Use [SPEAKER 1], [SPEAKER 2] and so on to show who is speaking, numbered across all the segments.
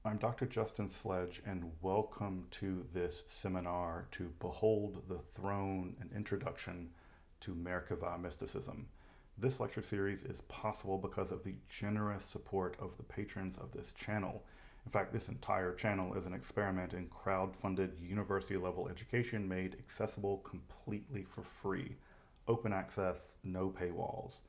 [SPEAKER 1] I'm Dr. Justin Sledge, and welcome to this seminar to Behold the Throne, an introduction to Merkavah Mysticism. This lecture series is possible because of the generous support of the patrons of this channel. In fact, this entire channel is an experiment in crowd-funded university-level education made accessible completely for free. Open access, no paywalls.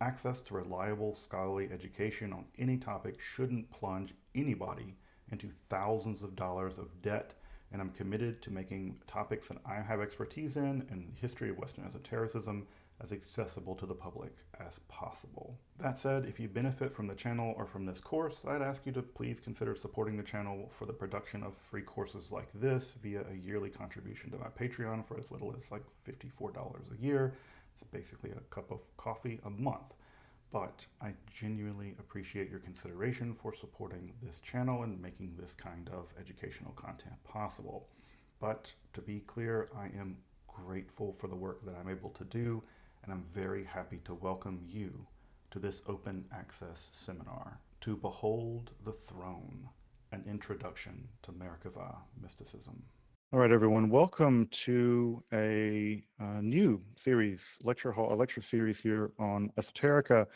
[SPEAKER 1] Access to reliable scholarly education on any topic shouldn't plunge anybody into thousands of dollars of debt, and I'm committed to making topics that I have expertise in and the history of Western esotericism as accessible to the public as possible. That said, if you benefit from the channel or from this course, I'd ask you to please consider supporting the channel for the production of free courses like this via a yearly contribution to my Patreon for as little as like $54 a year. It's basically a cup of coffee a month. But I genuinely appreciate your consideration for supporting this channel and making this kind of educational content possible. But to be clear, I am grateful for the work that I'm able to do, and I'm very happy to welcome you to this open access seminar, To Behold the Throne, an introduction to Merkavah Mysticism. All right, everyone, welcome to a new series, a lecture series here on esoterica,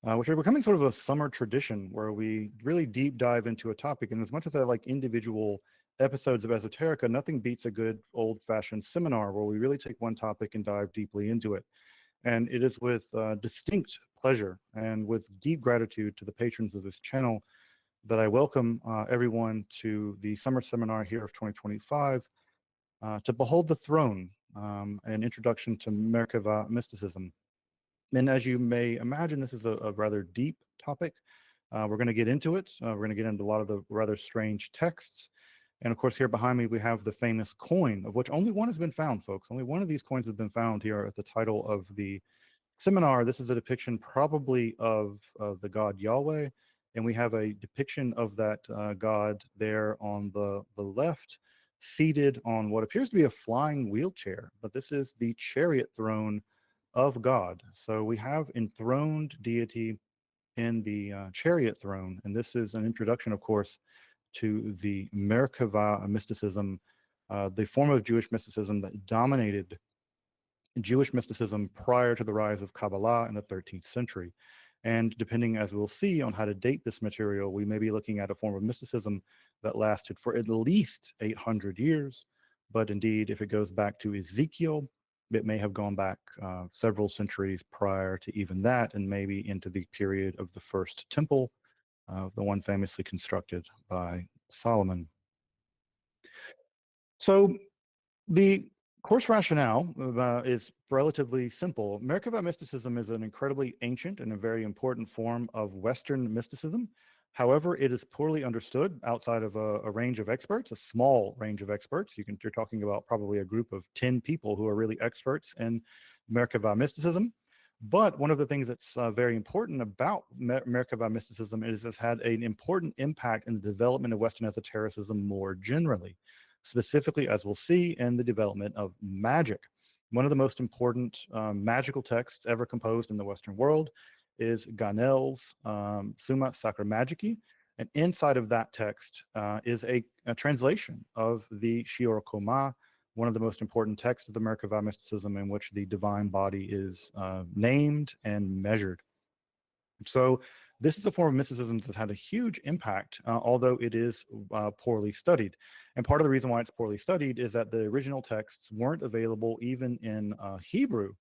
[SPEAKER 1] which are becoming sort of a summer tradition where we really deep dive into a topic. And as much as I like individual episodes of esoterica, nothing beats a good old-fashioned seminar where we really take one topic and dive deeply into it. And it is with distinct pleasure and with deep gratitude to the patrons of this channel that I welcome everyone to the summer seminar here of 2025, to Behold the Throne, an introduction to Merkavah Mysticism. And as you may imagine, this is a rather deep topic. We're going to get into it. We're going to get into a lot of the rather strange texts. And of course, here behind me, we have the famous coin, of which only one has been found, folks. Only one of these coins has been found here at the title of the seminar. This is a depiction probably of the god Yahweh. And we have a depiction of that god there on the left, seated on what appears to be a flying wheelchair. But this is the chariot throne of God. So we have enthroned deity in the chariot throne. And this is an introduction, of course, to the Merkavah mysticism, the form of Jewish mysticism that dominated Jewish mysticism prior to the rise of Kabbalah in the 13th century. And depending, as we'll see, on how to date this material, we may be looking at a form of mysticism that lasted for at least 800 years. But indeed, if it goes back to Ezekiel, it may have gone back several centuries prior to even that, and maybe into the period of the first temple, the one famously constructed by Solomon. So the course rationale is relatively simple. Merkavah mysticism is an incredibly ancient and a very important form of Western mysticism. However, it is poorly understood outside of a range of experts, a small range of experts. You're talking about probably a group of 10 people who are really experts in Merkavah mysticism. But one of the things that's very important about Merkavah mysticism is it's had an important impact in the development of Western esotericism more generally, specifically, as we'll see, in the development of magic. One of the most important magical texts ever composed in the Western world is Ganel's Summa Sacra Magici, and inside of that text is a translation of the Shior Koma, one of the most important texts of the Merkavah mysticism, in which the divine body is named and measured. So this is a form of mysticism that's had a huge impact, although it is poorly studied. And part of the reason why it's poorly studied is that the original texts weren't available even in Hebrew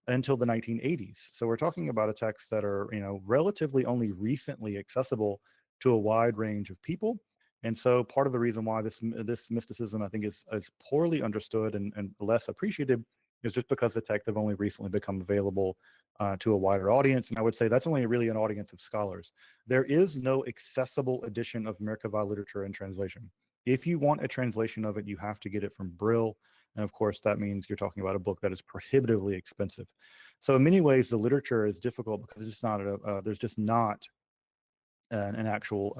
[SPEAKER 1] until the 1980s. So we're talking about a text that are, relatively only recently accessible to a wide range of people. And so part of the reason why this mysticism, I think, is poorly understood and less appreciated is just because the texts have only recently become available to a wider audience. And I would say that's only really an audience of scholars. There is no accessible edition of Merkavah literature in translation. If you want a translation of it, you have to get it from Brill. And of course, that means you're talking about a book that is prohibitively expensive. So in many ways, the literature is difficult because it's just not there's just not an actual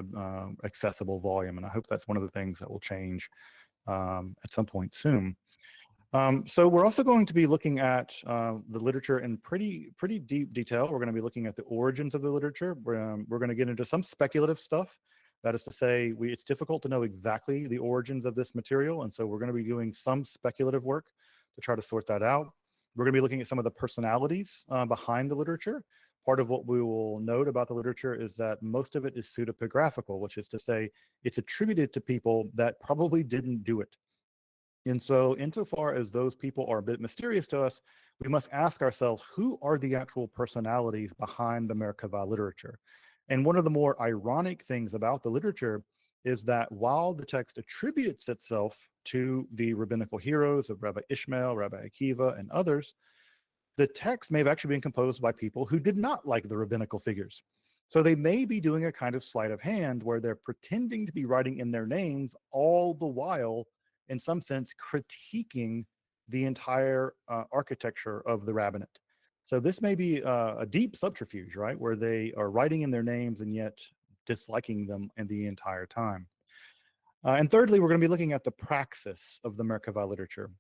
[SPEAKER 1] accessible volume. And I hope that's one of the things that will change at some point soon. So we're also going to be looking at the literature in pretty deep detail. We're going to be looking at the origins of the literature. We're going to get into some speculative stuff, That is to say, it's difficult to know exactly the origins of this material, and so we're going to be doing some speculative work to try to sort that out. We're going to be looking at some of the personalities behind the literature. Part of what we will note about the literature is that most of it is pseudepigraphical, which is to say it's attributed to people that probably didn't do it. And so insofar as those people are a bit mysterious to us, we must ask ourselves, who are the actual personalities behind the Merkavah literature? And one of the more ironic things about the literature is that while the text attributes itself to the rabbinical heroes of Rabbi Ishmael, Rabbi Akiva, and others, the text may have actually been composed by people who did not like the rabbinical figures. So they may be doing a kind of sleight of hand where they're pretending to be writing in their names all the while, in some sense, critiquing the entire architecture of the rabbinate. So this may be a deep subterfuge, right, where they are writing in their names and yet disliking them in the entire time. And thirdly, we're going to be looking at the praxis of the Merkavah literature.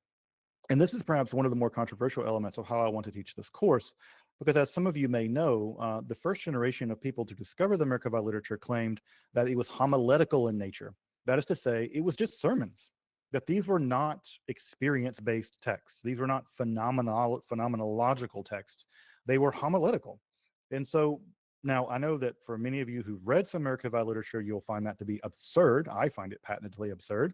[SPEAKER 1] And this is perhaps one of the more controversial elements of how I want to teach this course, because as some of you may know, the first generation of people to discover the Merkavah literature claimed that it was homiletical in nature. That is to say, it was just sermons, that these were not experience-based texts. These were not phenomenological texts. They were homiletical. And so now I know that for many of you who've read some Merkavah literature, you'll find that to be absurd. I find it patently absurd.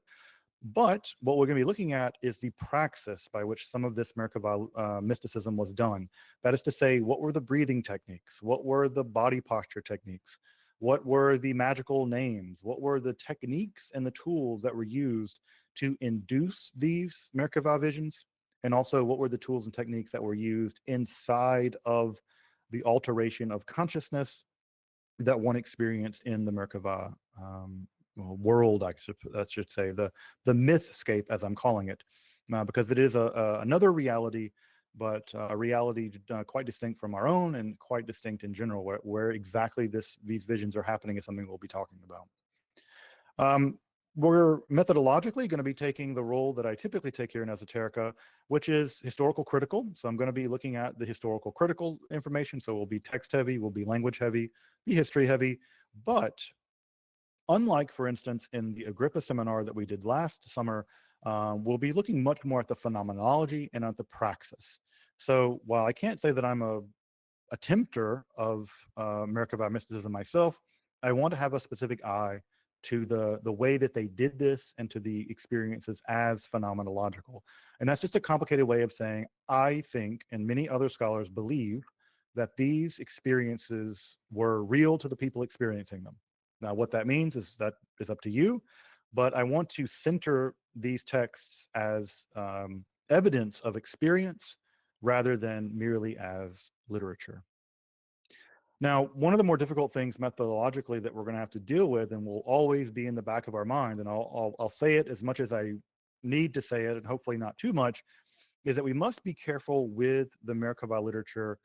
[SPEAKER 1] But what we're going to be looking at is the praxis by which some of this Merkavah mysticism was done. That is to say, what were the breathing techniques? What were the body posture techniques? What were the magical names? What were the techniques and the tools that were used to induce these Merkavah visions? And also, what were the tools and techniques that were used inside of the alteration of consciousness that one experienced in the Merkavah world, I should say, the mythscape, as I'm calling it, because it is another reality, but a reality quite distinct from our own and quite distinct in general, where exactly these visions are happening is something we'll be talking about. We're methodologically going to be taking the role that I typically take here in Esoterica, which is historical critical. So I'm going to be looking at the historical critical information. So we'll be text heavy, we'll be language heavy, be history heavy, but unlike, for instance, in the Agrippa seminar that we did last summer, we'll be looking much more at the phenomenology and at the praxis. So while I can't say that I'm a attempter of Merkavah mysticism myself, I want to have a specific eye to the way that they did this and to the experiences as phenomenological. And that's just a complicated way of saying, I think, and many other scholars believe, that these experiences were real to the people experiencing them. Now, what that means is up to you, but I want to center these texts as evidence of experience rather than merely as literature. Now, one of the more difficult things methodologically that we're going to have to deal with, and will always be in the back of our mind, and I'll say it as much as I need to say it, and hopefully not too much, is that we must be careful with the Merkabah literature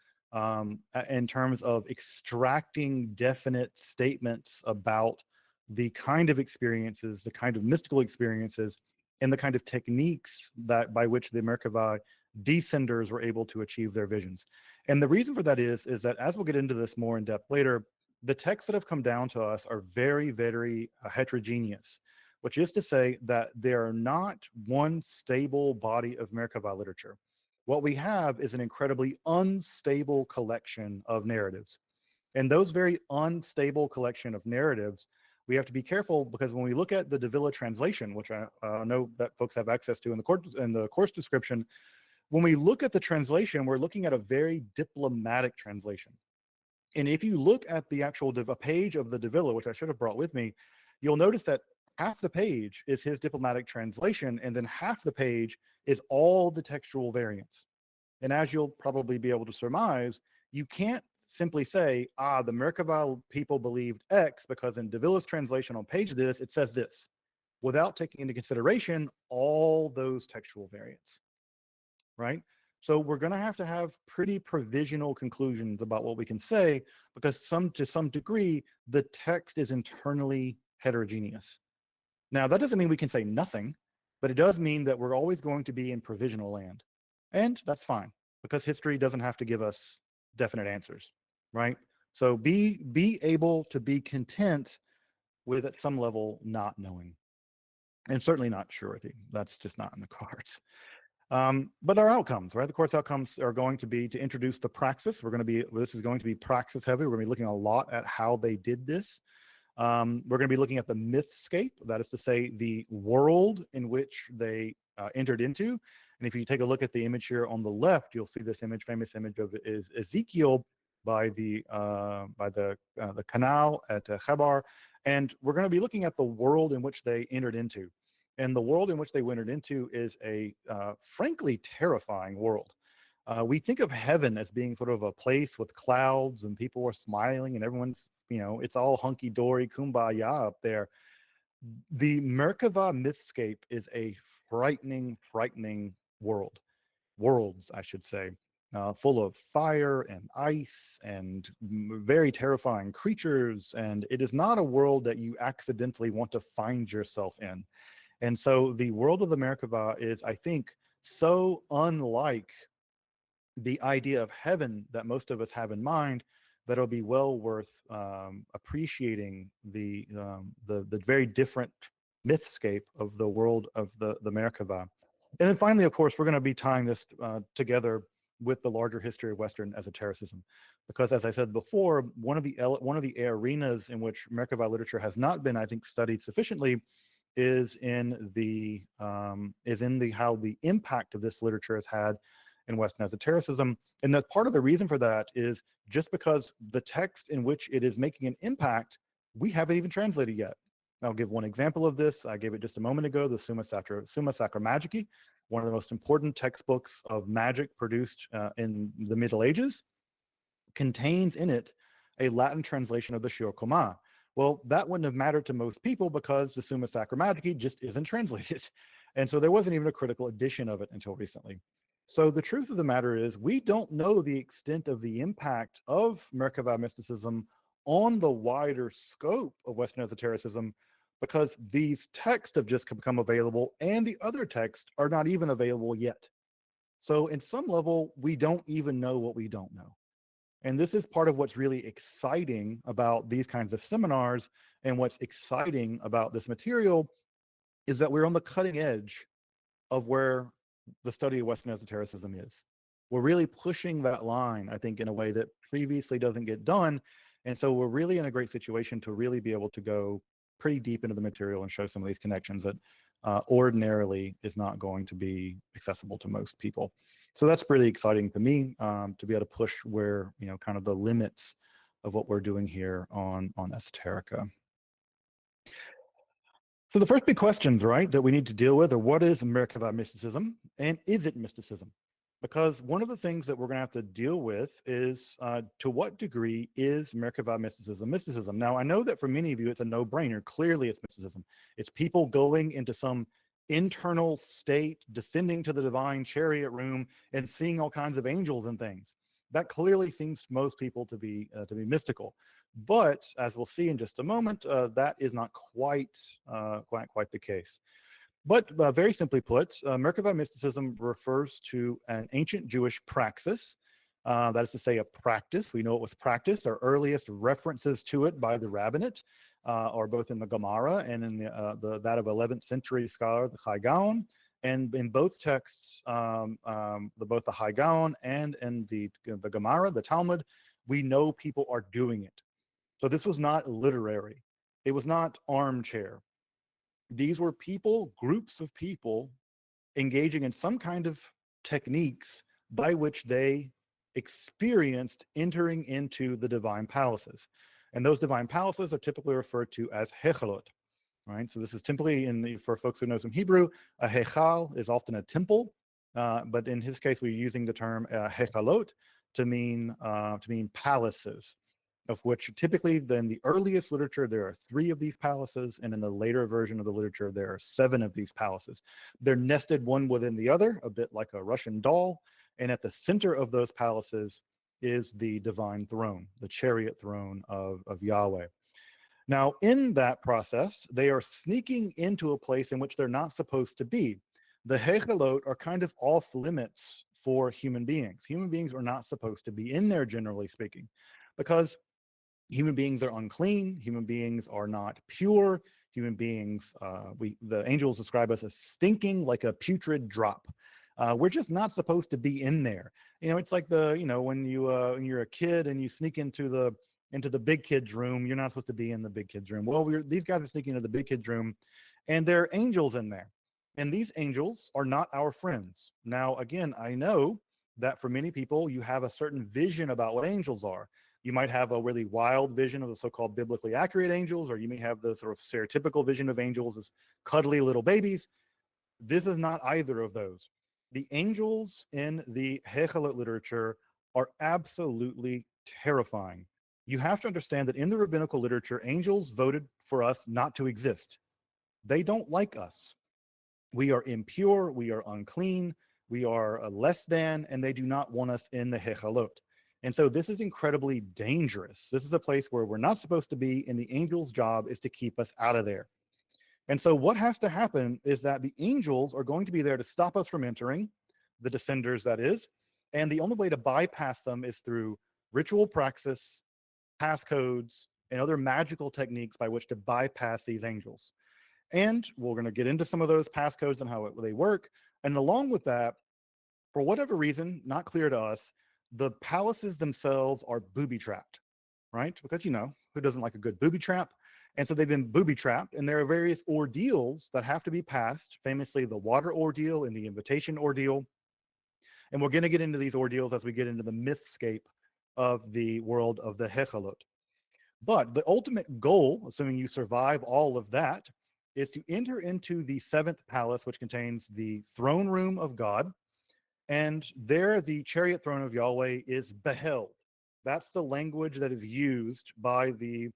[SPEAKER 1] in terms of extracting definite statements about the kind of experiences, the kind of mystical experiences, and the kind of techniques that by which the Merkavah descenders were able to achieve their visions. And the reason for that is that, as we'll get into this more in depth later, the texts that have come down to us are very, very heterogeneous, which is to say that they are not one stable body of Merkavah literature. What we have is an incredibly unstable collection of narratives. And those very unstable collection of narratives, we have to be careful, because when we look at the Davila translation, which I know that folks have access to in the course description, when we look at the translation, we're looking at a very diplomatic translation. And if you look at the actual a page of the Davila, which I should have brought with me, you'll notice that half the page is his diplomatic translation, and then half the page is all the textual variants. And as you'll probably be able to surmise, you can't simply say, the Merkavah people believed X because in Davila's translation on page this, it says this, without taking into consideration all those textual variants, right? So we're going to have pretty provisional conclusions about what we can say, because to some degree, the text is internally heterogeneous. Now, that doesn't mean we can say nothing, but it does mean that we're always going to be in provisional land. And that's fine, because history doesn't have to give us definite answers, right? So be able to be content with at some level not knowing, and certainly not surety. That's just not in the cards. But our outcomes, right? The course outcomes are going to be to introduce the praxis. This is going to be praxis heavy. We're going to be looking a lot at how they did this. We're going to be looking at the mythscape, that is to say, the world in which they entered into. And if you take a look at the image here on the left, you'll see this famous image of is Ezekiel by the canal at Chebar. And we're going to be looking at the world in which they entered into. And the world in which they entered into is a frankly terrifying world. We think of heaven as being sort of a place with clouds and people are smiling and everyone's, it's all hunky-dory, kumbaya up there. The Merkavah mythscape is a frightening worlds, I should say, full of fire and ice and very terrifying creatures. And it is not a world that you accidentally want to find yourself in. And so the world of the Merkabah is, I think, so unlike the idea of heaven that most of us have in mind that it'll be well worth appreciating the very different mythscape of the world of the Merkabah. And then finally, of course, we're going to be tying this together with the larger history of Western esotericism, because as I said before, one of the arenas in which Merkabah literature has not been, I think, studied sufficiently is in how the impact of this literature has had in Western esotericism. And that part of the reason for that is just because the text in which it is making an impact, we haven't even translated yet. I'll give one example of this. I gave it just a moment ago, the Summa Sacra Magici, one of the most important textbooks of magic produced in the Middle Ages, contains in it a Latin translation of the Shir Koma. Well, that wouldn't have mattered to most people because the Summa Sacra Magici just isn't translated. And so there wasn't even a critical edition of it until recently. So the truth of the matter is we don't know the extent of the impact of Merkavah mysticism on the wider scope of Western esotericism because these texts have just become available and the other texts are not even available yet. So in some level, we don't even know what we don't know. And this is part of what's really exciting about these kinds of seminars, and what's exciting about this material is that we're on the cutting edge of where the study of Western esotericism is. We're really pushing that line, I think, in a way that previously doesn't get done. And so we're really in a great situation to really be able to go pretty deep into the material and show some of these connections that ordinarily is not going to be accessible to most people. So that's really exciting to me, to be able to push where, kind of the limits of what we're doing here on esoterica. So the first big questions, right, that we need to deal with are, what is Merkavah mysticism and is it mysticism? Because one of the things that we're going to have to deal with is to what degree is Merkavah mysticism? Now, I know that for many of you, it's a no-brainer. Clearly, it's mysticism. It's people going into some internal state, descending to the divine chariot room and seeing all kinds of angels and things. That clearly seems to most people to be mystical. But as we'll see in just a moment, that is not quite the case. But very simply put, Merkavah mysticism refers to an ancient Jewish praxis. That is to say, a practice. We know it was practice. Our earliest references to it by the rabbinate are both in the Gemara and in that of 11th century scholar, the Chai Gaon. And in both texts, both the Chai Gaon and in the Gemara, the Talmud, we know people are doing it. So this was not literary. It was not armchair. These were people, groups of people, engaging in some kind of techniques by which they experienced entering into the divine palaces. And those divine palaces are typically referred to as Hekhalot, right? So this is typically, for folks who know some Hebrew, a Hechal is often a temple, but in his case, we're using the term Hekhalot to mean palaces, of which typically in the earliest literature, there are 3 of these palaces, and in the later version of the literature, there are 7 of these palaces. They're nested one within the other, a bit like a Russian doll, and at the center of those palaces is the divine throne, the chariot throne of Yahweh. Now, in that process, they are sneaking into a place in which they're not supposed to be. The Hekhalot are kind of off limits for human beings. Human beings are not supposed to be in there, generally speaking, because
[SPEAKER 2] Human beings are unclean. Human beings are not pure. Human beings, the angels describe us as stinking like a putrid drop. We're just not supposed to be in there. It's like when you're a kid and you sneak into the big kids room. You're not supposed to be in the big kids room. Well, these guys are sneaking into the big kids room, and there are angels in there, and these angels are not our friends. Now, again, I know that for many people, you have a certain vision about what angels are. You might have a really wild vision of the so-called biblically accurate angels, or you may have the sort of stereotypical vision of angels as cuddly little babies. This is not either of those. The angels in the Hekhalot literature are absolutely terrifying. You have to understand that in the rabbinical literature, angels voted for us not to exist. They don't like us. We are impure, we are unclean, we are less than, and they do not want us in the Hekhalot. And so this is incredibly dangerous. This is a place where we're not supposed to be, and the angel's job is to keep us out of there. And so what has to happen is that the angels are going to be there to stop us from entering, the descenders, that is. And the only way to bypass them is through ritual praxis, passcodes, and other magical techniques by which to bypass these angels. And we're going to get into some of those passcodes and how they work. And along with that, for whatever reason, not clear to us, the palaces themselves are booby trapped, right? Because, who doesn't like a good booby trap? And so they've been booby trapped, and there are various ordeals that have to be passed, famously the water ordeal and the invitation ordeal. And we're going to get into these ordeals as we get into the mythscape of the world of the Hekhalot. But the ultimate goal, assuming you survive all of that, is to enter into the seventh palace, which contains the throne room of God. And there, the chariot throne of Yahweh is beheld. That's the language that is used by the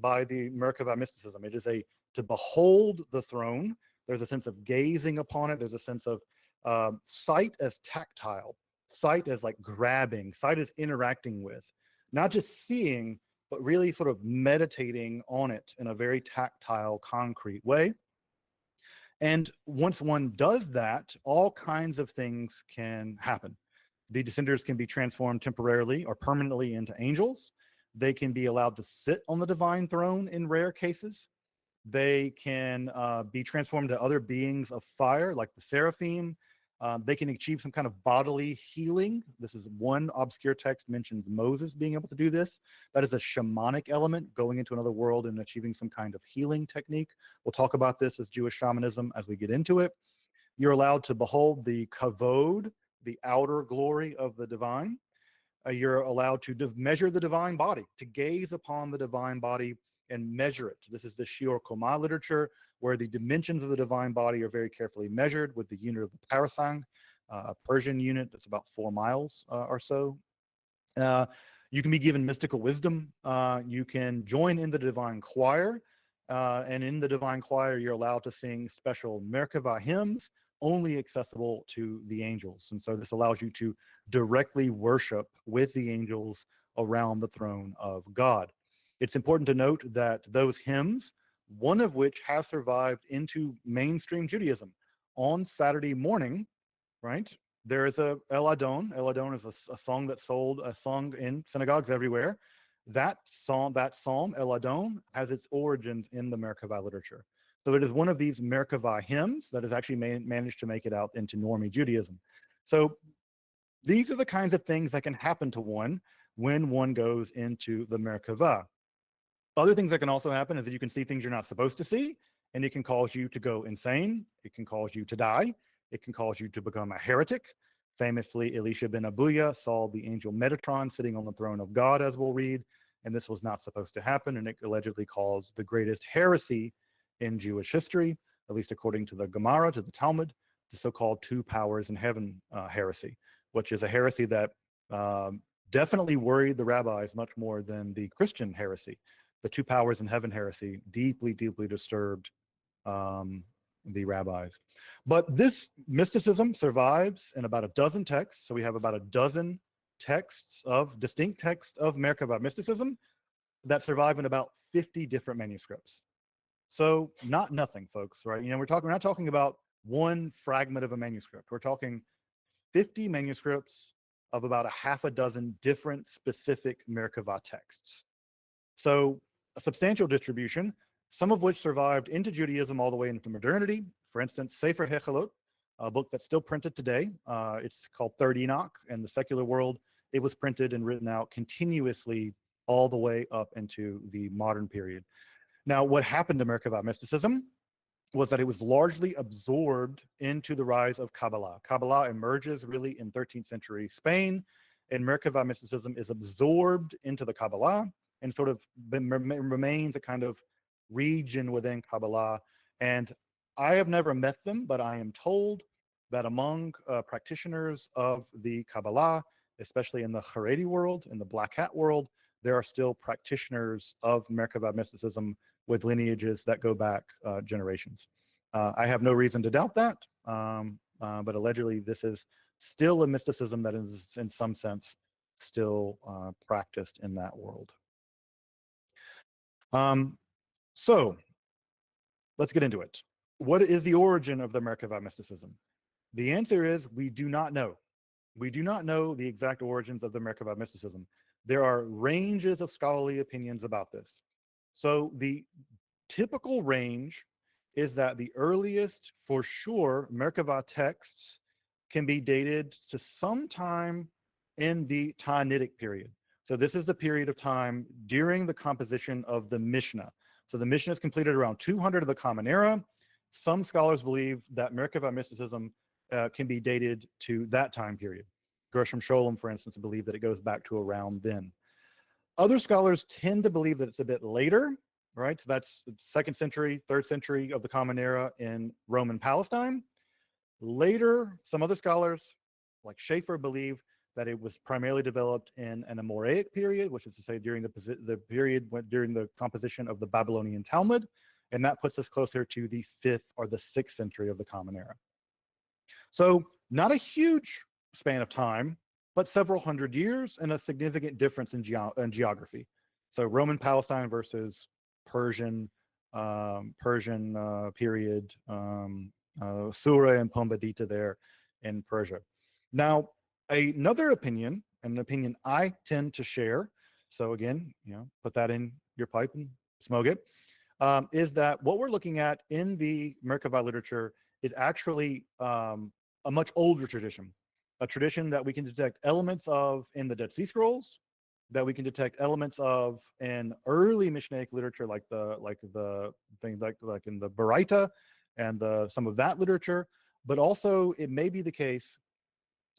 [SPEAKER 2] Merkavah mysticism. It is to behold the throne. There's a sense of gazing upon it. There's a sense of sight as tactile, sight as like grabbing, sight as interacting with, not just seeing, but really sort of meditating on it in a very tactile, concrete way. And once one does that, all kinds of things can happen. The descenders can be transformed temporarily or permanently into angels. They can be allowed to sit on the divine throne in rare cases. They can be transformed to other beings of fire, like the seraphim. They can achieve some kind of bodily healing. This is one obscure text mentions Moses being able to do this. That is a shamanic element, going into another world and achieving some kind of healing technique. We'll talk about this as Jewish shamanism as we get into it. You're allowed to behold the kavod, the outer glory of the divine. You're allowed to measure the divine body, to gaze upon the divine body and measure it. This is the Shior Koma literature, where the dimensions of the divine body are very carefully measured with the unit of the parasang, a Persian unit that's about 4 miles or so. You can be given mystical wisdom. You can join in the divine choir. And in the divine choir, you're allowed to sing special Merkavah hymns, only accessible to the angels. And so this allows you to directly worship with the angels around the throne of God. It's important to note that those hymns, one of which has survived into mainstream Judaism, on Saturday morning, right? There is a El Adon. El Adon is a song that's sung in synagogues everywhere. That psalm, El Adon, has its origins in the Merkavah literature. So it is one of these Merkavah hymns that has actually managed to make it out into normie Judaism. So these are the kinds of things that can happen to one when one goes into the Merkavah. Other things that can also happen is that you can see things you're not supposed to see, and it can cause you to go insane. It can cause you to die. It can cause you to become a heretic. Famously, Elisha ben Abuya saw the angel Metatron sitting on the throne of God, as we'll read, and this was not supposed to happen, and it allegedly caused the greatest heresy in Jewish history, at least according to the Gemara, to the Talmud, the so-called two powers in heaven heresy, which is a heresy that definitely worried the rabbis much more than the Christian heresy. The two powers in heaven heresy deeply, deeply disturbed the rabbis. But this mysticism survives in about a dozen texts. So we have about a dozen distinct texts of Merkabah mysticism that survive in about 50 different manuscripts. So not nothing, folks, right? We're not talking about one fragment of a manuscript. We're talking 50 manuscripts of about a half a dozen different specific Merkabah texts. So a substantial distribution, some of which survived into Judaism all the way into modernity. For instance, Sefer Hekhalot, a book that's still printed today. It's called Third Enoch. In the secular world, it was printed and written out continuously all the way up into the modern period. Now, what happened to Merkavah mysticism was that it was largely absorbed into the rise of Kabbalah. Kabbalah emerges really in 13th century Spain, and Merkavah mysticism is absorbed into the Kabbalah and sort of remains a kind of region within Kabbalah. And I have never met them, but I am told that among practitioners of the Kabbalah, especially in the Haredi world, in the Black Hat world, there are still practitioners of Merkavah mysticism with lineages that go back generations. I have no reason to doubt that, but allegedly this is still a mysticism that is, in some sense, still practiced in that world. So let's get into it. What is the origin of the Merkavah mysticism? The answer is we do not know. We do not know the exact origins of the Merkavah mysticism. There are ranges of scholarly opinions about this. So the typical range is that the earliest, for sure, Merkavah texts can be dated to sometime in the Ta'anitic period. So this is the period of time during the composition of the Mishnah. So the Mishnah is completed around 200 of the Common Era. Some scholars believe that Merkavah mysticism can be dated to that time period. Gershom Scholem, for instance, believe that it goes back to around then. Other scholars tend to believe that it's a bit later, right? So that's 2nd century, 3rd century of the Common Era in Roman Palestine. Later, some other scholars, like Schaeffer, believe that it was primarily developed in an Amoraic period, which is to say during the period during the composition of the Babylonian Talmud, and that puts us closer to the 5th or the 6th century of the Common Era. So not a huge span of time, but several hundred years and a significant difference in geography. So Roman Palestine versus Persian period, Sura and Pumbedita there in Persia. Now, another opinion, and an opinion I tend to share, so again, put that in your pipe and smoke it, is that what we're looking at in the Merkavah literature is actually a much older tradition, a tradition that we can detect elements of in the Dead Sea Scrolls, that we can detect elements of in early Mishnaic literature, like the things like in the Baraita and some of that literature. But also, it may be the case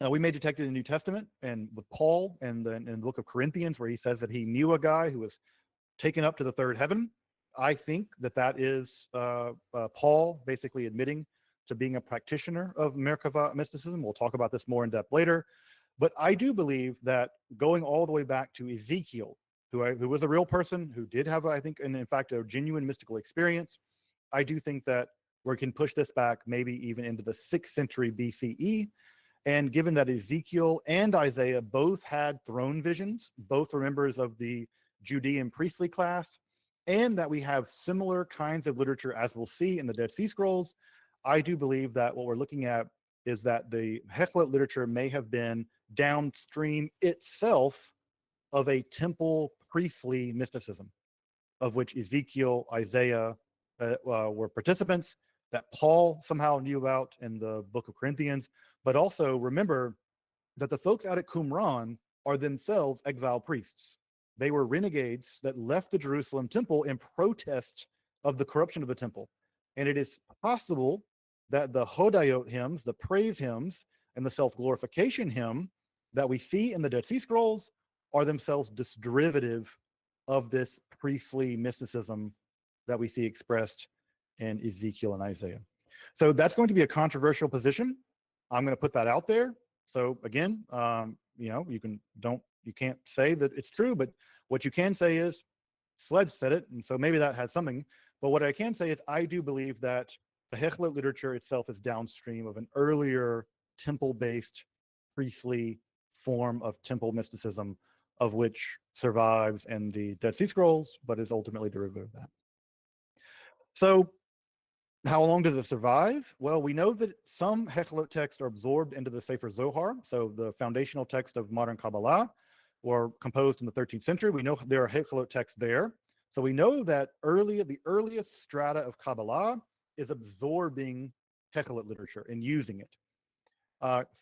[SPEAKER 2] we may detect it in the New Testament and with Paul and in the book of Corinthians, where he says that he knew a guy who was taken up to the third heaven. I think that is Paul basically admitting to being a practitioner of Merkavah mysticism. We'll talk about this more in depth later. But I do believe that going all the way back to Ezekiel, who was a real person, who did have, I think, and in fact, a genuine mystical experience, I do think that we can push this back maybe even into the 6th century BCE. And given that Ezekiel and Isaiah both had throne visions, both were members of the Judean priestly class, and that we have similar kinds of literature as we'll see in the Dead Sea Scrolls, I do believe that what we're looking at is that the Hekhalot literature may have been downstream itself of a temple priestly mysticism, of which Ezekiel, Isaiah were participants, that Paul somehow knew about in the book of Corinthians. But also remember that the folks out at Qumran are themselves exiled priests. They were renegades that left the Jerusalem temple in protest of the corruption of the temple. And it is possible that the Hodayot hymns, the praise hymns, and the self-glorification hymn that we see in the Dead Sea Scrolls are themselves just derivative of this priestly mysticism that we see expressed in Ezekiel and Isaiah. So that's going to be a controversial position. I'm going to put that out there. So again, you can't say that it's true, but what you can say is Sledge said it, and so maybe that has something. But what I can say is I do believe that the Hekhalot literature itself is downstream of an earlier temple-based priestly form of temple mysticism, of which survives in the Dead Sea Scrolls, but is ultimately derivative of that. So how long does it survive? Well, we know that some Hekhalot texts are absorbed into the Sefer Zohar, so the foundational text of modern Kabbalah, were composed in the 13th century. We know there are Hekhalot texts there. So we know that the earliest strata of Kabbalah is absorbing Hekhalot literature and using it.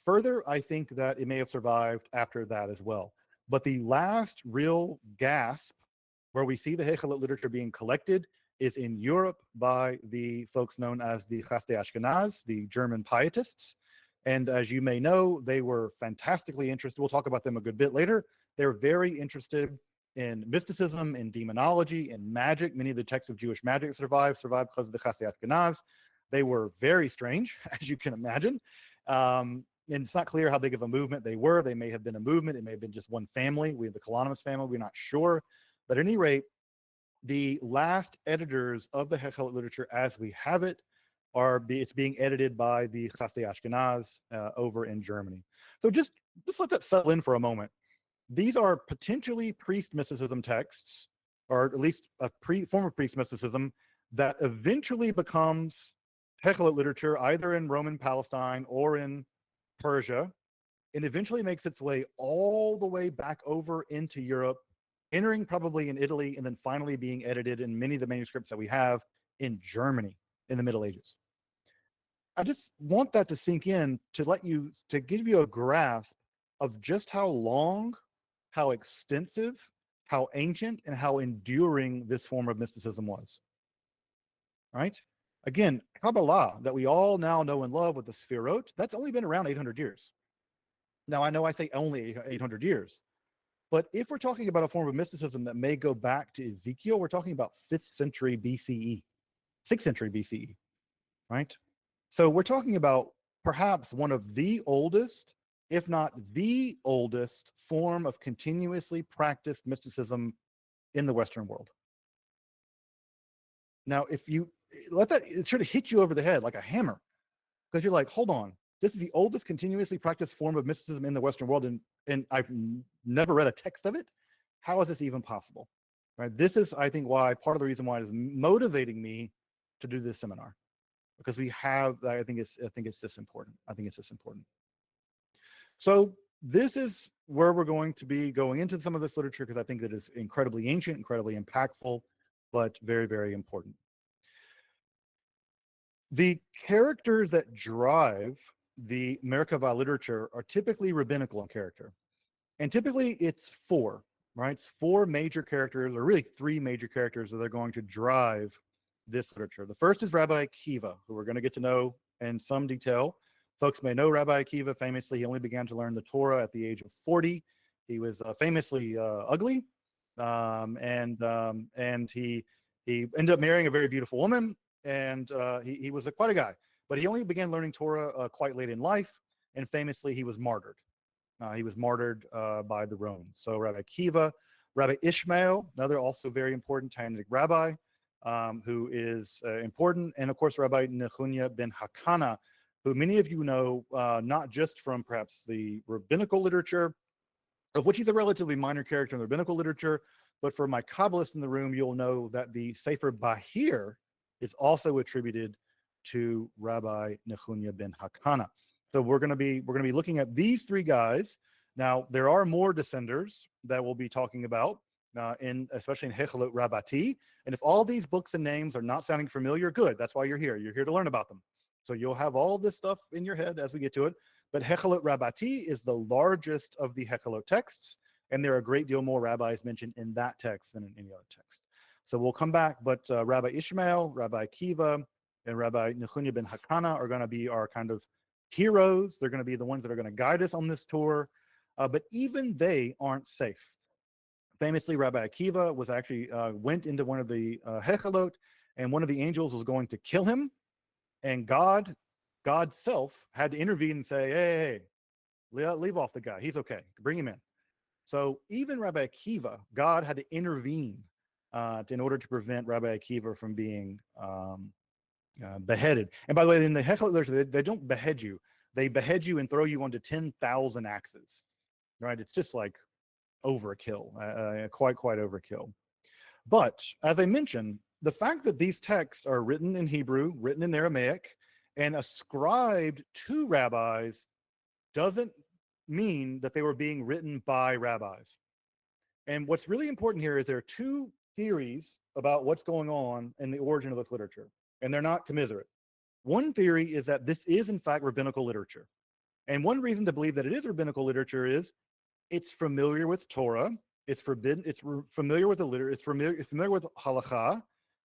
[SPEAKER 2] Further, I think that it may have survived after that as well. But the last real gasp where we see the Hekhalot literature being collected is in Europe by the folks known as the Chasdei Ashkenaz, the German pietists. And as you may know, they were fantastically interested. We'll talk about them a good bit later. They're very interested in mysticism, in demonology, in magic. Many of the texts of Jewish magic survived because of the Chasdei Ashkenaz. They were very strange, as you can imagine. And it's not clear how big of a movement they were. They may have been a movement. It may have been just one family. We have the Kalonymus family. We're not sure. But at any rate, the last editors of the Hekhalot literature as we have it it's being edited by the Chasdei Ashkenaz over in Germany. So just let that settle in for a moment. These are potentially priest mysticism texts, or at least a form of priest mysticism that eventually becomes Hekhalot literature, either in Roman Palestine or in Persia, and eventually makes its way all the way back over into Europe, entering probably in Italy, and then finally being edited in many of the manuscripts that we have in Germany in the Middle Ages. I just want that to sink in to give you a grasp of just how long, how extensive, how ancient, and how enduring this form of mysticism was. Right? Again, Kabbalah that we all now know and love with the Sefirot, that's only been around 800 years. Now, I know I say only 800 years, but if we're talking about a form of mysticism that may go back to Ezekiel, we're talking about 5th century BCE, 6th century BCE, right? So we're talking about perhaps one of the oldest, if not the oldest, form of continuously practiced mysticism in the Western world. Now, if you let that, it sort of hit you over the head like a hammer, because you're like, hold on, this is the oldest continuously practiced form of mysticism in the Western world, and I've never read a text of it. How is this even possible? Right? This is, I think, why part of the reason why it is motivating me to do this seminar, because we have. I think it's just important. I think it's just important. So this is where we're going to be going into some of this literature, because I think that is incredibly ancient, incredibly impactful, but very, very important. The characters that drive the Merkavah literature are typically rabbinical in character. And typically it's four, right? It's four major characters, or really three major characters that are going to drive this literature. The first is Rabbi Akiva, who we're going to get to know in some detail. Folks may know Rabbi Akiva. Famously, he only began to learn the Torah at the age of 40. He was famously ugly, and he ended up marrying a very beautiful woman, and he was quite a guy. But he only began learning Torah quite late in life, and famously he was martyred. He was martyred by the Romans. So Rabbi Akiva, Rabbi Ishmael, another also very important Talmudic rabbi, who is important, and of course Rabbi Nechunya ben Hakana, who many of you know not just from perhaps the rabbinical literature, of which he's a relatively minor character in the rabbinical literature, but for my Kabbalists in the room, you'll know that the Sefer Bahir is also attributed to Rabbi Nechunya ben Hakana. So we're going to be looking at these three guys. Now there are more descenders that we'll be talking about, especially in Hekhalot Rabbati. And if all these books and names are not sounding familiar, good. That's why you're here. You're here to learn about them. So you'll have all this stuff in your head as we get to it. But Hekhalot Rabbati is the largest of the Hekhalot texts, and there are a great deal more rabbis mentioned in that text than in any other text. So we'll come back, but Rabbi Ishmael, Rabbi Akiva, and Rabbi Nechunya ben Hakana are going to be our kind of heroes. They're going to be the ones that are going to guide us on this tour, but even they aren't safe. Famously, Rabbi Akiva was actually went into one of the Hekhalot, and one of the angels was going to kill him, and God's self had to intervene and say, hey, leave off the guy. He's okay. Bring him in. So even Rabbi Akiva, God had to intervene in order to prevent Rabbi Akiva from being beheaded. And by the way, in the Hekhalot, they don't behead you. They behead you and throw you onto 10,000 axes, right? It's just like overkill, quite overkill. But as I mentioned, the fact that these texts are written in Hebrew, written in Aramaic, and ascribed to rabbis doesn't mean that they were being written by rabbis. And what's really important here is there are two theories about what's going on in the origin of this literature, and they're not commiserate. One theory is that this is in fact rabbinical literature. And one reason to believe that it is rabbinical literature is it's familiar with Torah, it's forbidden, familiar with the literature, it's familiar with halakha,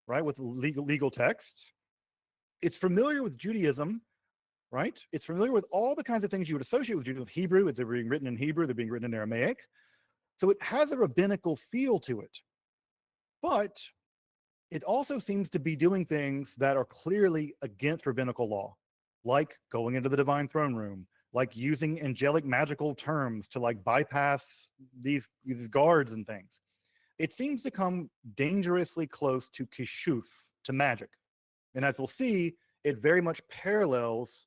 [SPEAKER 2] right, with legal texts. It's familiar with Judaism, right? It's familiar with all the kinds of things you would associate with Judaism. Hebrew, they're being written in Hebrew, they're being written in Aramaic. So it has a rabbinical feel to it. But it also seems to be doing things that are clearly against rabbinical law, like going into the divine throne room, like using angelic magical terms to like bypass these guards and things. It seems to come dangerously close to kishuf, to magic. And as we'll see, it very much parallels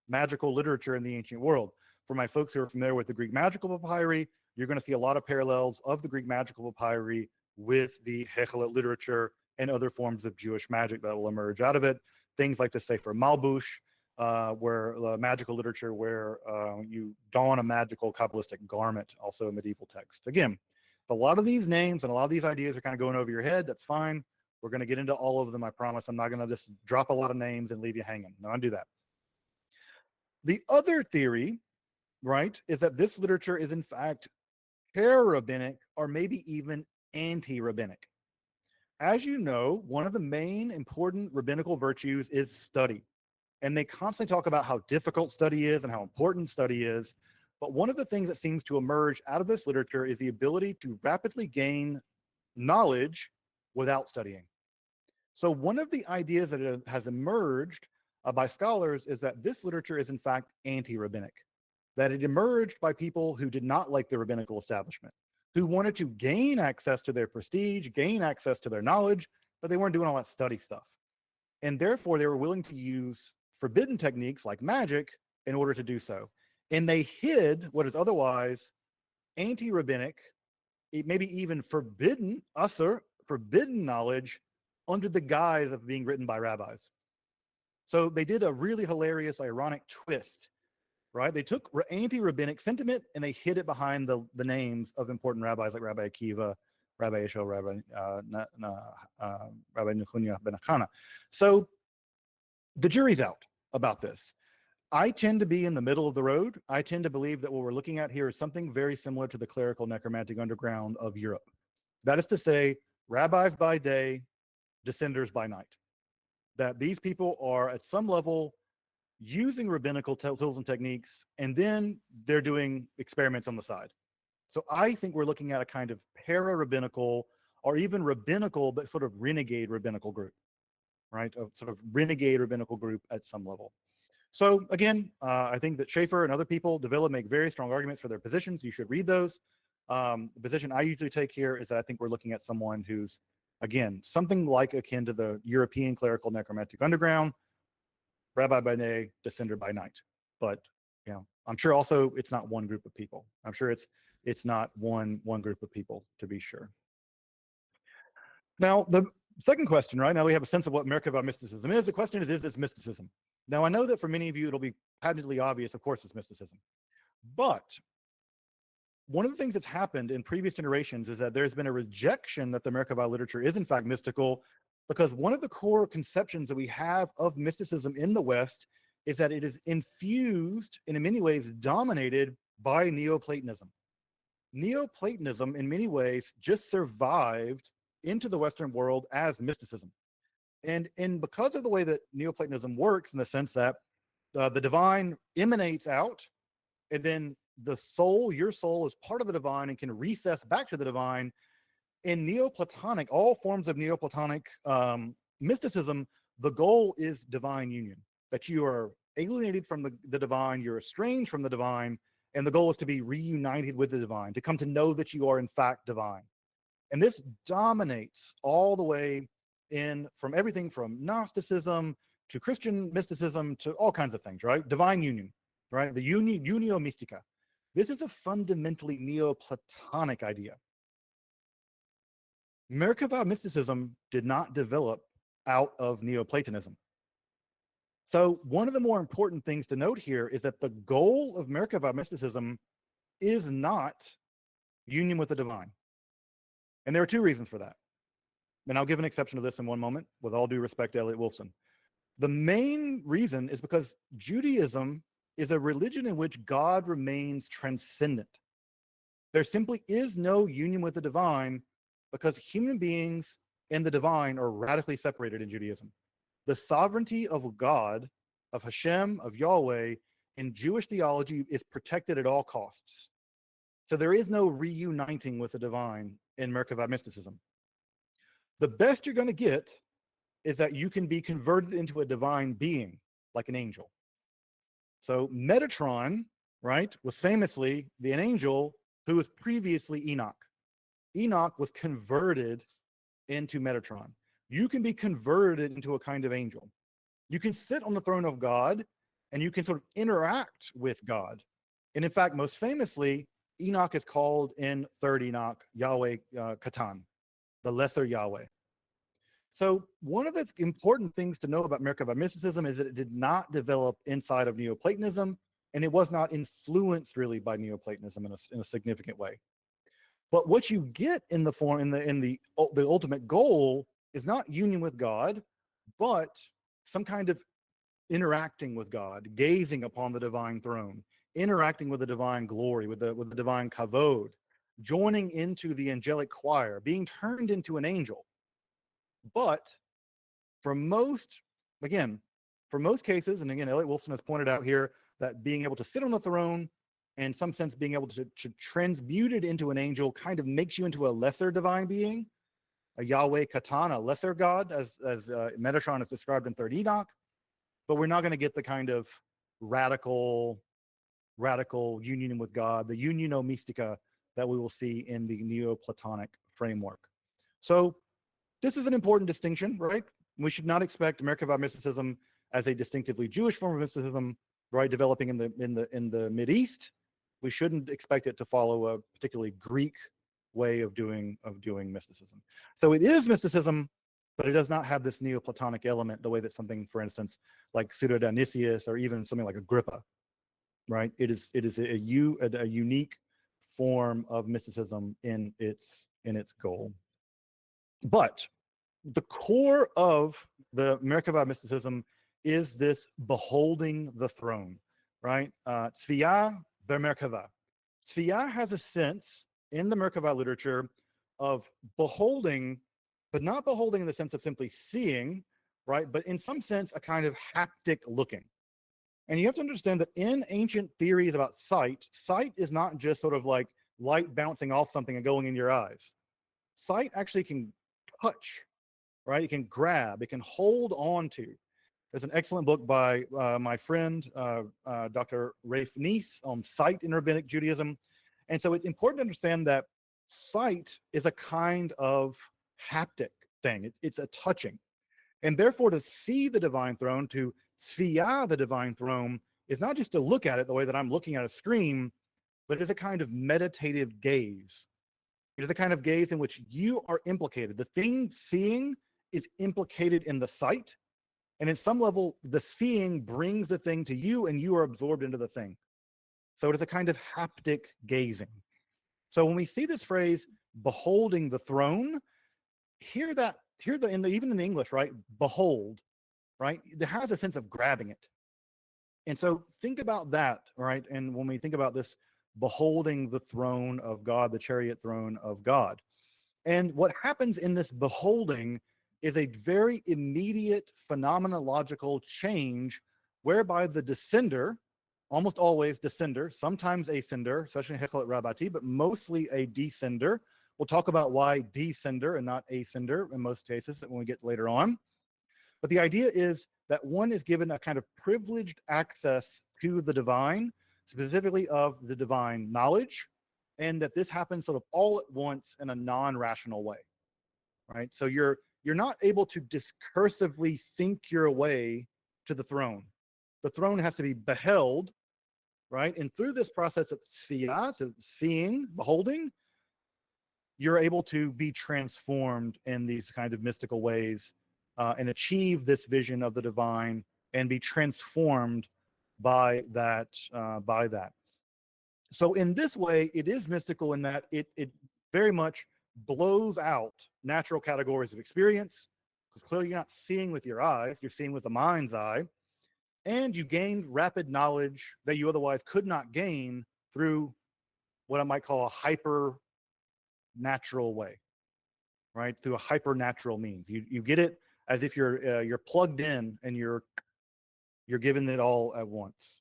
[SPEAKER 2] magical literature in the ancient world. For my folks who are familiar with the Greek magical papyri, you're going to see a lot of parallels of the Greek magical papyri with the Hekhalot literature and other forms of Jewish magic that will emerge out of it. Things like the Sefer Malbush, where magical literature where you don a magical Kabbalistic garment, also a medieval text. Again, a lot of these names and a lot of these ideas are kind of going over your head. That's fine. We're going to get into all of them, I promise. I'm not going to just drop a lot of names and leave you hanging. No, I don't do that. The other theory, right, is that this literature is in fact para-rabbinic or maybe even anti-rabbinic. As you know, one of the main important rabbinical virtues is study. And they constantly talk about how difficult study is and how important study is. But one of the things that seems to emerge out of this literature is the ability to rapidly gain knowledge without studying. So one of the ideas that has emerged by scholars is that this literature is in fact anti-rabbinic, that it emerged by people who did not like the rabbinical establishment, who wanted to gain access to their prestige, gain access to their knowledge, but they weren't doing all that study stuff. And therefore, they were willing to use forbidden techniques like magic in order to do so. And they hid what is otherwise anti-rabbinic, maybe even forbidden, forbidden knowledge under the guise of being written by rabbis. So they did a really hilarious, ironic twist, right? They took anti-rabbinic sentiment and they hid it behind the names of important rabbis like Rabbi Akiva, Rabbi Yeshua, Rabbi Nechunya ben Achana. So the jury's out about this. I tend to be in the middle of the road. I tend to believe that what we're looking at here is something very similar to the clerical necromantic underground of Europe. That is to say, rabbis by day, descenders by night. That these people are at some level using rabbinical tools and techniques, and then they're doing experiments on the side. So I think we're looking at a kind of para-rabbinical or even rabbinical, but sort of renegade rabbinical group, right? A sort of renegade rabbinical group at some level. So again, I think that Schaeffer and other people, Davila, make very strong arguments for their positions. You should read those. The position I usually take here is that I think we're looking at someone who's, again, something like akin to the European clerical necromantic underground, rabbi by day, descender by night. But you know, I'm sure also it's not one group of people. I'm sure it's not one group of people, to be sure. Now, the second question, right? Now we have a sense of what Merkavah mysticism is. The question is this mysticism? Now, I know that for many of you, it'll be patently obvious, of course, it's mysticism. But one of the things that's happened in previous generations is that there's been a rejection that the Merkabah literature is in fact mystical, because one of the core conceptions that we have of mysticism in the West is that it is infused and in many ways dominated by Neoplatonism. Neoplatonism in many ways just survived into the Western world as mysticism. And because of the way that Neoplatonism works, in the sense that the divine emanates out, and then the soul, your soul, is part of the divine and can recess back to the divine. In Neoplatonic, all forms of Neoplatonic mysticism, the goal is divine union, that you are alienated from the divine, you're estranged from the divine, and the goal is to be reunited with the divine, to come to know that you are in fact divine. And this dominates all the way in from everything from Gnosticism to Christian mysticism to all kinds of things, right? Divine union, right? The unio mystica. This is a fundamentally Neoplatonic idea. Merkavah mysticism did not develop out of Neoplatonism. So one of the more important things to note here is that the goal of Merkavah mysticism is not union with the divine. And there are two reasons for that. And I'll give an exception to this in one moment, with all due respect to Elliot Wolfson. The main reason is because Judaism is a religion in which God remains transcendent. There simply is no union with the divine because human beings and the divine are radically separated in Judaism. The sovereignty of God, of Hashem, of Yahweh, in Jewish theology is protected at all costs. So there is no reuniting with the divine in Merkavah mysticism. The best you're going to get is that you can be converted into a divine being, like an angel. So Metatron, right, was famously an angel who was previously Enoch. Enoch was converted into Metatron. You can be converted into a kind of angel. You can sit on the throne of God and you can sort of interact with God. And in fact, most famously, Enoch is called in 3rd Enoch Yahweh Katan, the lesser Yahweh. So one of the important things to know about Merkavah mysticism is that it did not develop inside of Neoplatonism, and it was not influenced really by Neoplatonism in a significant way. But what you get in the form, in the ultimate goal is not union with God, but some kind of interacting with God, gazing upon the divine throne, interacting with the divine glory, with the divine kavod, joining into the angelic choir, being turned into an angel. But for most cases, and again, Elliot Wolfson has pointed out here that being able to sit on the throne, and in some sense being able to transmute it into an angel, kind of makes you into a lesser divine being, a Yahweh Katan, a lesser God, as Metatron is described in 3rd Enoch. But we're not going to get the kind of radical union with God, the unio mystica that we will see in the Neoplatonic framework. So this is an important distinction, right? We should not expect Merkavah mysticism as a distinctively Jewish form of mysticism, right, developing in the Mideast. We shouldn't expect it to follow a particularly Greek way of doing mysticism. So it is mysticism, but it does not have this Neoplatonic element the way that something, for instance, like Pseudo-Dionysius or even something like Agrippa, right? It is a unique form of mysticism in its goal. But the core of the Merkavah mysticism is this beholding the throne, right? Tzviyah Merkavah. Tzviyah has a sense in the Merkavah literature of beholding, but not beholding in the sense of simply seeing, right? But in some sense, a kind of haptic looking. And you have to understand that in ancient theories about sight, sight is not just sort of like light bouncing off something and going in your eyes. Sight actually can touch, right? It can grab, it can hold on to. There's an excellent book by my friend, Dr. Rafe Neese, on sight in rabbinic Judaism. And so it's important to understand that sight is a kind of haptic thing. It's a touching. And therefore, to see the divine throne, to tzviyah the divine throne, is not just to look at it the way that I'm looking at a screen, but it's a kind of meditative gaze. It is a kind of gaze in which you are implicated. The thing seeing is implicated in the sight. And at some level, the seeing brings the thing to you and you are absorbed into the thing. So it is a kind of haptic gazing. So when we see this phrase, beholding the throne, even in the English, right? Behold, right? It has a sense of grabbing it. And so think about that, right? And when we think about this beholding the throne of God, the chariot throne of God. And what happens in this beholding is a very immediate phenomenological change whereby the descender, almost always descender, sometimes ascender, especially in Hekhalot Rabbati, but mostly a descender. We'll talk about why descender and not ascender in most cases when we get later on. But the idea is that one is given a kind of privileged access to the divine, specifically of the divine knowledge, and that this happens sort of all at once in a non-rational way, right? So you're not able to discursively think your way to the throne. The throne has to be beheld, right? And through this process of tzviyah, to seeing, beholding, you're able to be transformed in these kind of mystical ways and achieve this vision of the divine and be transformed by that. So in this way, it is mystical in that it very much blows out natural categories of experience, because clearly you're not seeing with your eyes, you're seeing with the mind's eye, and you gained rapid knowledge that you otherwise could not gain through what I might call a hyper natural way, right? Through a hyper natural means. You get it as if you're plugged in and you're given it all at once.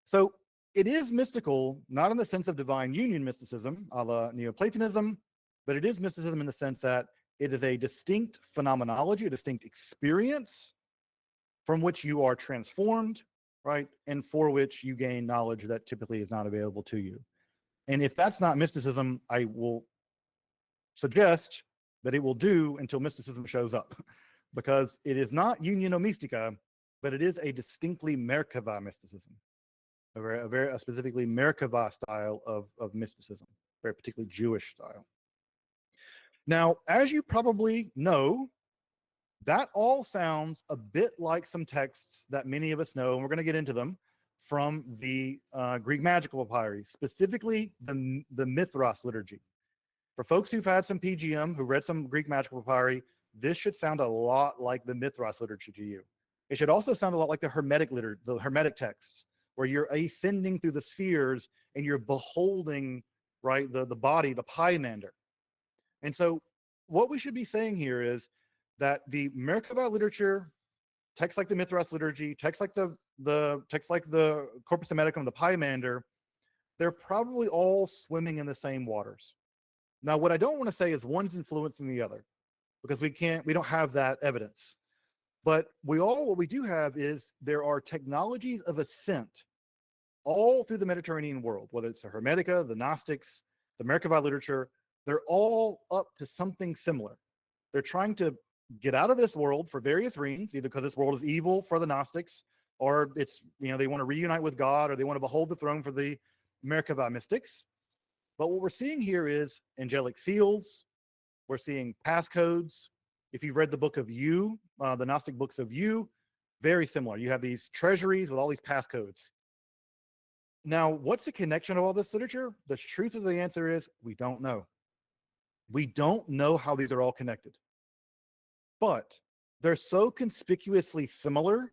[SPEAKER 2] So it is mystical, not in the sense of divine union mysticism, a la Neoplatonism, but it is mysticism in the sense that it is a distinct phenomenology, a distinct experience from which you are transformed, right? And for which you gain knowledge that typically is not available to you. And if that's not mysticism, I will suggest that it will do until mysticism shows up, because it is not unio mystica, but it is a distinctly Merkavah mysticism, a specifically Merkavah style of mysticism, very particularly Jewish style. Now, as you probably know, that all sounds a bit like some texts that many of us know, and we're going to get into them, from the Greek magical papyri, specifically the Mithras liturgy. For folks who've had some PGM, who read some Greek magical papyri, this should sound a lot like the Mithras liturgy to you. It should also sound a lot like the Hermetic texts, where you're ascending through the spheres and you're beholding, right, the body, the Pymander. And so what we should be saying here is that the Merkabah literature, texts like the Mithras liturgy, texts like the Corpus Hermeticum, the Pymander, they're probably all swimming in the same waters. Now, what I don't want to say is one's influencing the other, because we don't have that evidence. But what we do have is there are technologies of ascent all through the Mediterranean world, whether it's the Hermetica, the Gnostics, the Merkavah literature, they're all up to something similar. They're trying to get out of this world for various reasons, either because this world is evil for the Gnostics, or it's, they want to reunite with God, or they want to behold the throne for the Merkavah mystics. But what we're seeing here is angelic seals. We're seeing passcodes. If you've read the book of You, the Gnostic books of You, very similar. You have these treasuries with all these passcodes. Now, what's the connection of all this literature? The truth of the answer is we don't know. We don't know how these are all connected. But they're so conspicuously similar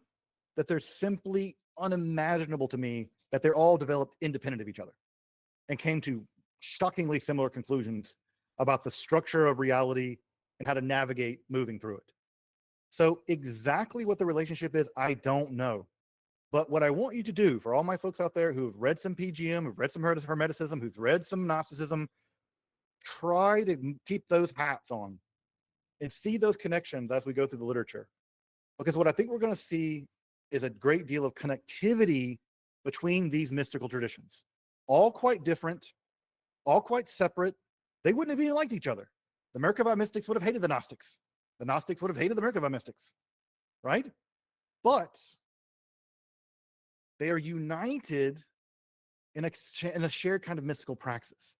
[SPEAKER 2] that they're simply unimaginable to me that they're all developed independent of each other and came to shockingly similar conclusions about the structure of reality and how to navigate moving through it. So exactly what the relationship is, I don't know. But what I want you to do, for all my folks out there who've read some PGM, who've read some Hermeticism, who've read some Gnosticism, try to keep those hats on and see those connections as we go through the literature. Because what I think we're going to see is a great deal of connectivity between these mystical traditions. All quite different, all quite separate. They wouldn't have even liked each other. The Merkavah mystics would have hated the Gnostics. The Gnostics would have hated the Merkavah mystics, right? But they are united in a shared kind of mystical praxis,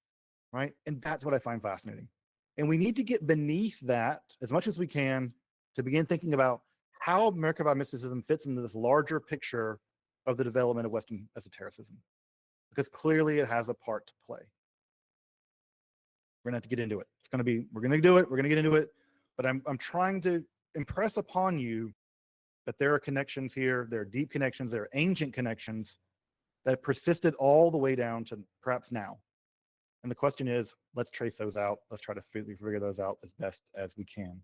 [SPEAKER 2] right? And that's what I find fascinating. And we need to get beneath that as much as we can to begin thinking about how Merkavah mysticism fits into this larger picture of the development of Western esotericism, because clearly it has a part to play. We're going to have to get into it. We're going to do it. We're going to get into it. But I'm trying to impress upon you that there are connections here. There are deep connections. There are ancient connections that persisted all the way down to perhaps now. And the question is, let's trace those out. Let's try to figure those out as best as we can.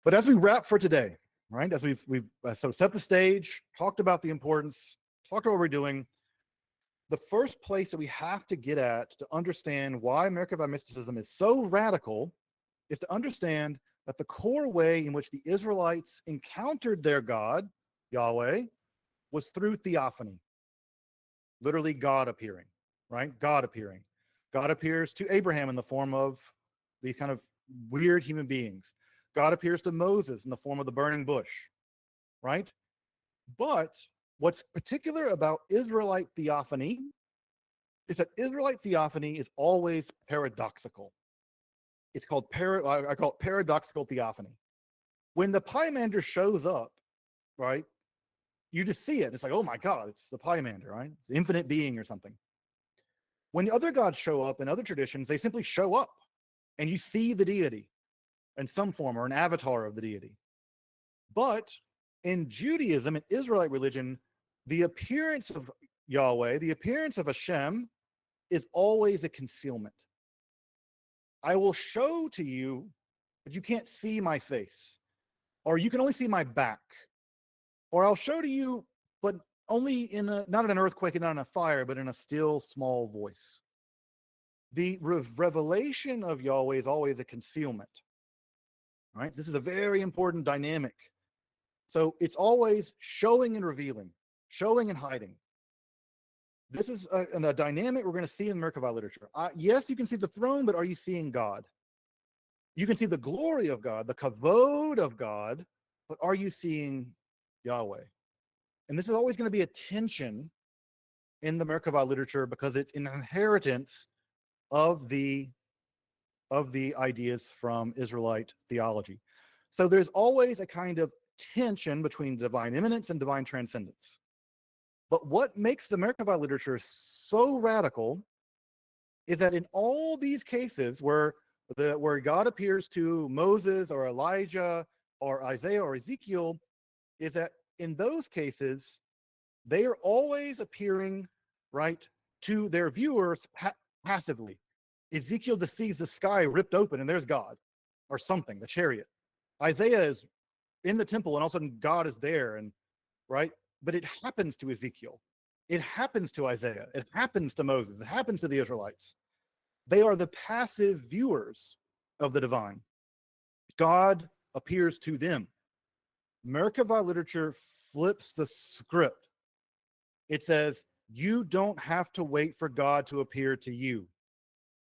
[SPEAKER 2] But as we wrap for today, right, as we've so set the stage, talked about the importance, talked about what we're doing, the first place that we have to get at to understand why Merkavah mysticism is so radical is to understand that the core way in which the Israelites encountered their God, Yahweh, was through theophany. Literally God appearing, right? God appearing. God appears to Abraham in the form of these kind of weird human beings. God appears to Moses in the form of the burning bush, right? But what's particular about Israelite theophany is that Israelite theophany is always paradoxical. It's called I call it paradoxical theophany. When the Pymander shows up, right, you just see it. It's like, oh my God, it's the Pymander, right? It's the infinite being or something. When other gods show up in other traditions, they simply show up and you see the deity in some form or an avatar of the deity. But in Judaism and Israelite religion, the appearance of Yahweh, the appearance of Hashem, is always a concealment. I will show to you, but you can't see my face, or you can only see my back, or I'll show to you, but only in a, not in an earthquake and not in a fire, but in a still small voice. The revelation of Yahweh is always a concealment. Right? This is a very important dynamic. So it's always showing and revealing, showing and hiding. This is a dynamic we're going to see in Merkavah literature. Yes, you can see the throne, but are you seeing God? You can see the glory of God, the kavod of God, but are you seeing Yahweh? And this is always going to be a tension in the Merkavah literature because it's an inheritance of the ideas from Israelite theology. So there's always a kind of tension between divine immanence and divine transcendence. But what makes the Merkavah literature so radical is that in all these cases where God appears to Moses or Elijah or Isaiah or Ezekiel, is that in those cases, they are always appearing, right, to their viewers passively. Ezekiel just sees the sky ripped open and there's God or something, the chariot. Isaiah is in the temple and all of a sudden God is there, and right? But it happens to Ezekiel. It happens to Isaiah. It happens to Moses. It happens to the Israelites. They are the passive viewers of the divine. God appears to them. Merkavah literature flips the script. It says, you don't have to wait for God to appear to you.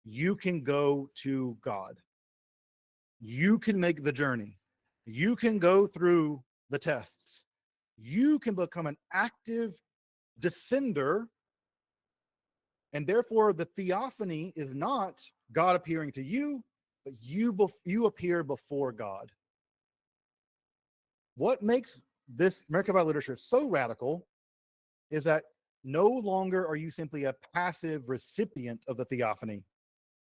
[SPEAKER 2] You can go to God. You can make the journey. You can go through the tests. You can become an active descender, and therefore the theophany is not God appearing to you, but you appear before God. What makes this Merkavah literature so radical is that no longer are you simply a passive recipient of the theophany.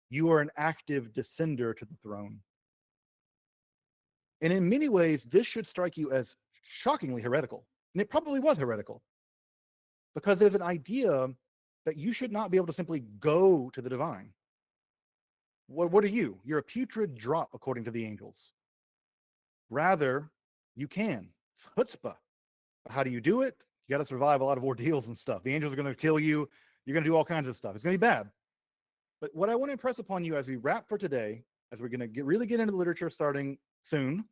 [SPEAKER 2] You are an active descender to the throne. And in many ways, this should strike you as shockingly heretical. And it probably was heretical, because there's an idea that you should not be able to simply go to the divine. What are you? You're a putrid drop, according to the angels. Rather, you can. It's chutzpah. How do you do it? You got to survive a lot of ordeals and stuff. The angels are going to kill you. You're going to do all kinds of stuff. It's going to be bad. But what I want to impress upon you as we wrap for today, as we're going to really get into the literature starting soon,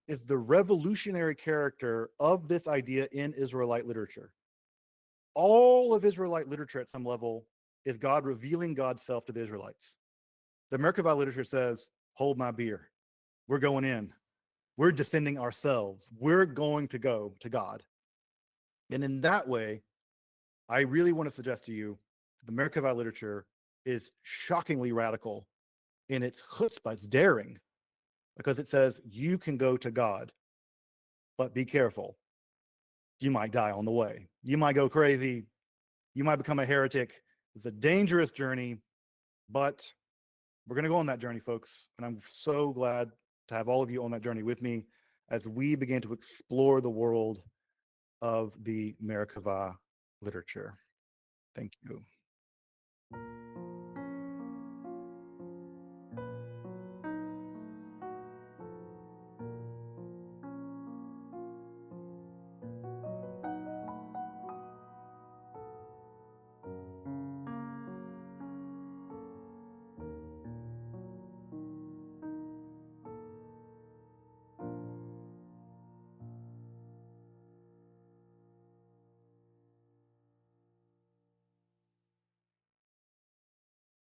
[SPEAKER 2] is the revolutionary character of this idea in Israelite literature. All of Israelite literature at some level is God revealing God's self to the Israelites. The Merkavah literature says, hold my beer. We're going in. We're descending ourselves. We're going to go to God. And in that way, I really want to suggest to you, the Merkavah literature is shockingly radical in its chutzpah, its daring, because it says you can go to God, but be careful. You might die on the way. You might go crazy. You might become a heretic. It's a dangerous journey, but we're going to go on that journey, folks. And I'm so glad to have all of you on that journey with me as we begin to explore the world of the Merkavah literature. Thank you.